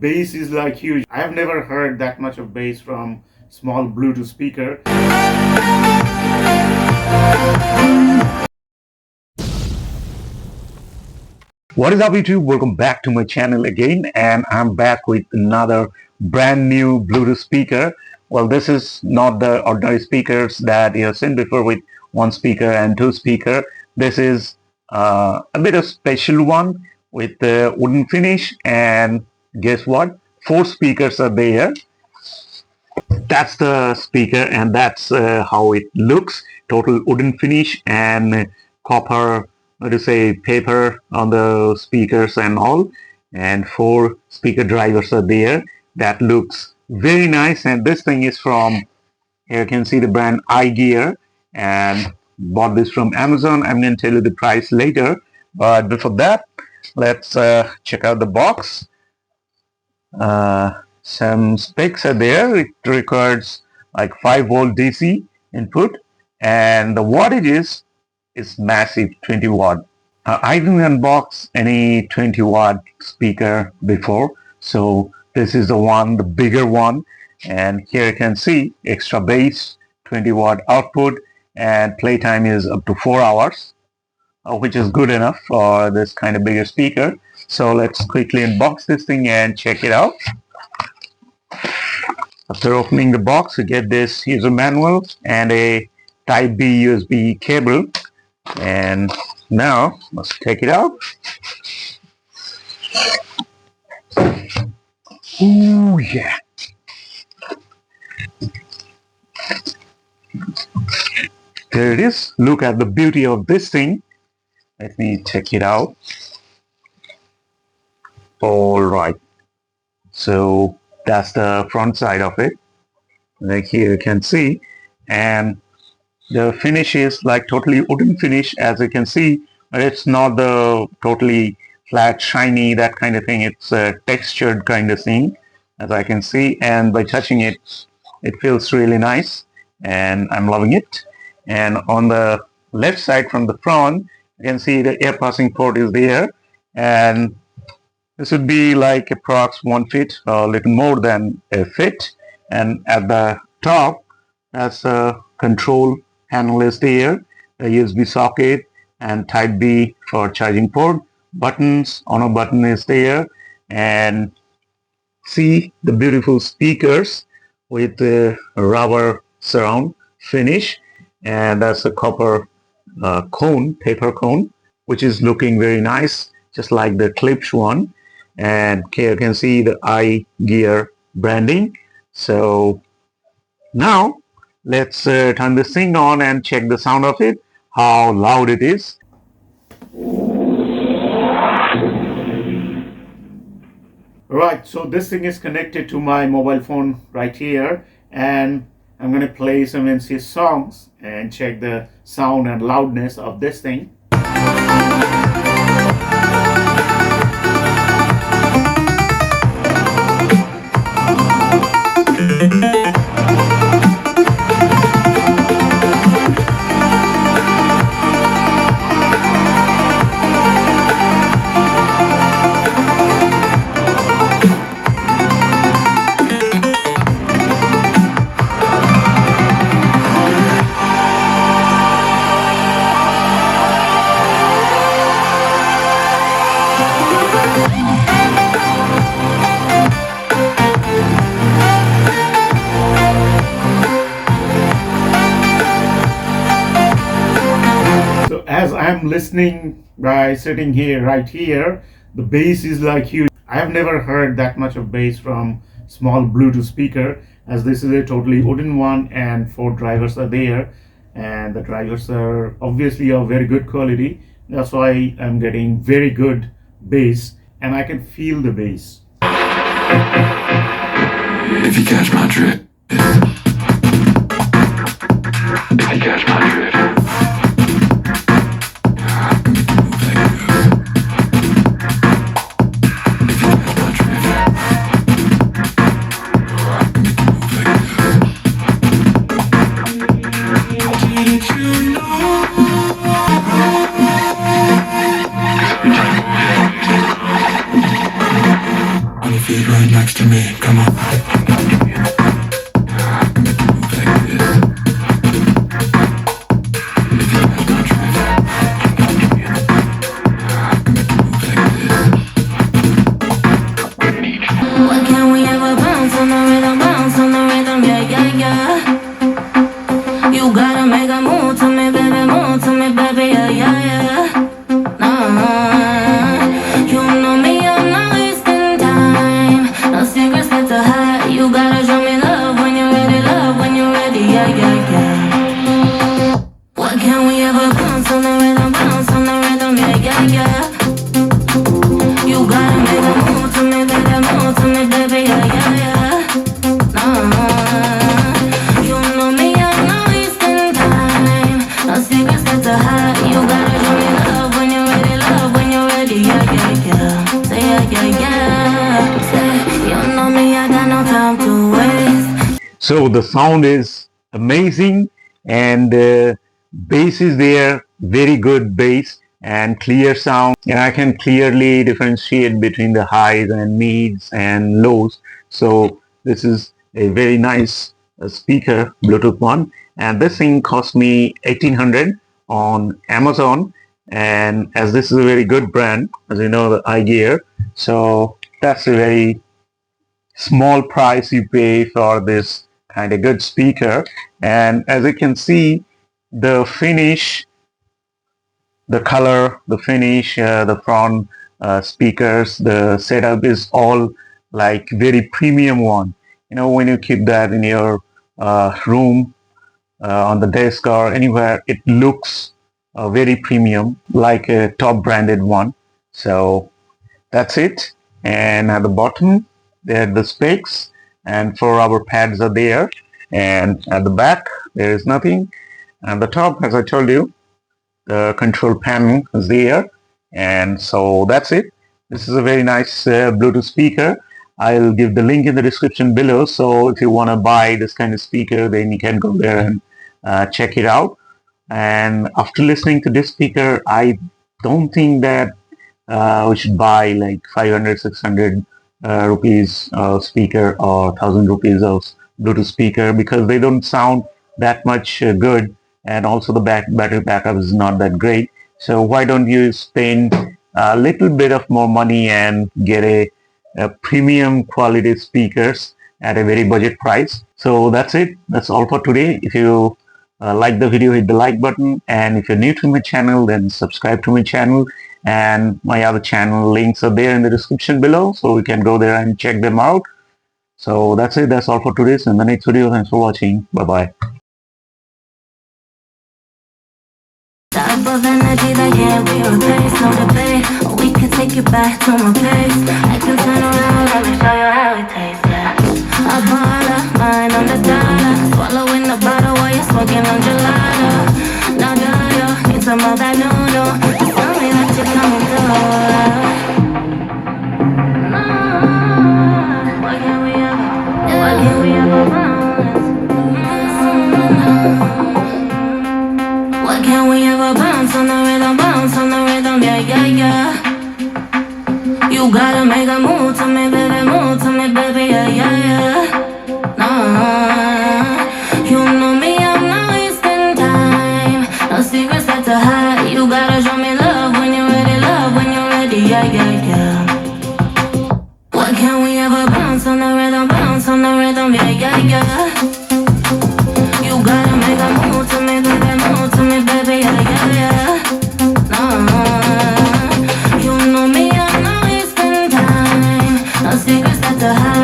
bass is like huge. I've never heard that much of bass from small Bluetooth speaker. What is up YouTube? Welcome back to my channel again, and I'm back with another brand new Bluetooth speaker. Well, this is not the ordinary speakers that you have seen before with one speaker and two speaker. This is a bit of special one with the wooden finish, and guess what? 4 speakers are there. That's the speaker, and that's how it looks. Total wooden finish and copper, what to say, paper on the speakers and all, and 4 speaker drivers are there. That looks very nice, and this thing is from, here you can see the brand iGear, and bought this from Amazon. I'm going to tell you the price later, but before that, let's check out the box. Some specs are there. It requires like 5-volt DC input, and the wattage is massive, 20 watt. I didn't unbox any 20 watt speaker before, so this is the one, the bigger one. And here you can see extra bass, 20 watt output, and playtime is up to 4 hours, which is good enough for this kind of bigger speaker. So let's quickly unbox this thing and check it out. After opening the box, you get this user manual and a Type B USB cable. And now let's take it out. Ooh, yeah. There it is. Look at the beauty of this thing. Let me check it out. All right. So that's the front side of it. Like here you can see, and the finish is like totally wooden finish, as you can see, but it's not the totally flat, shiny, that kind of thing. It's a textured kind of thing, as I can see, and by touching it, it feels really nice, and I'm loving it. And on the left side from the front, you can see the air passing port is there, and this would be like approx 1 feet, or a little more than a feet. And at the top, that's a control panel is there, a USB socket, and Type B for charging port. Buttons, on a button is there, and see the beautiful speakers with the rubber surround finish, and that's a copper cone, paper cone, which is looking very nice, just like the clips one. And here you can see the iGear branding. So now let's turn this thing on and check the sound of it, how loud it is. Right, so this thing is connected to my mobile phone right here, and I'm going to play some NC songs and check the sound and loudness of this thing. As I'm listening by sitting here, right here, the bass is like huge. I have never heard that much of bass from small Bluetooth speaker, as this is a totally wooden one, and 4 drivers are there, and the drivers are obviously of very good quality. That's why I'm getting very good bass, and I can feel the bass. If you catch my drift, if you catch my drift. Feet right now. to me. Come on. Make it move like this. If you catch my drift. Make it move like this. Why can't we ever bounce on the rhythm, yeah, yeah, yeah. You gotta make a move to me, baby, yeah, yeah, yeah. Nah, you know me, I'm not wasting time. No secrets left to hide. You gotta show me love when you're ready, yeah, yeah, yeah. Why can't we ever bounce on the rhythm, yeah, yeah, yeah. You gotta make a move to me, baby, yeah, yeah, yeah. You know me, I'm not wasting time. No secrets left to hide. You gotta show me love when you're ready, yeah, yeah, yeah. Say yeah, yeah, yeah. Say, you know me, I got no time to waste. So the sound is amazing, and bass is there, very good bass and clear sound, and I can clearly differentiate between the highs and mids and lows. So this is a very nice speaker, Bluetooth one, and this thing cost me 1800 on Amazon. And as this is a very good brand, as you know, the iGear, so that's a very small price you pay for this kind of good speaker. And as you can see, the finish, the color, the finish, the front speakers, the setup is all like very premium one. You know, when you keep that in your room, on the desk or anywhere, it looks very premium, like a top branded one. So that's it. And at the bottom there the specs and 4 rubber pads are there, and at the back there is nothing. At the top, as I told you, the control panel is there. And so that's it. This is a very nice Bluetooth speaker. I'll give the link in the description below, so if you want to buy this kind of speaker, then you can go there and check it out. And after listening to this speaker, I don't think that we should buy like 500, 600 rupees speaker or 1000 rupees of Bluetooth speaker, because they don't sound that much good, and also the battery backup is not that great. So why don't you spend a little bit of more money and get a premium quality speakers at a very budget price. So that's it. That's all for today. If you like the video, hit the like button, and if you're new to my channel, then subscribe to my channel, and my other channel links are there in the description below, so you can go there and check them out. So that's it. That's all for today. So in the next video, thanks for watching. Bye bye. Type of energy that yeah we replace, no debate. We can take it back to my place. I can turn around, let me show you how it tastes. Yeah, a baller, mine on the dollar. Swallowing the bottle while you're smoking on gelato. No, yo, need some of that noodle. Tell me that you're coming through. Why can't we ever bounce? Why can't we ever bounce on the rhythm, yeah, yeah, yeah. You gotta make a move to me, baby, yeah, yeah, yeah. Nah, you know me, I'm not wasting time. No secrets left to hide. You gotta show me love when you're ready, yeah, yeah, yeah. Why can't we ever bounce on the rhythm, yeah, yeah, yeah. You gotta make a move to me, baby, yeah, yeah, yeah. Nah, you know me, I'm not wasting time. No secrets left to hide.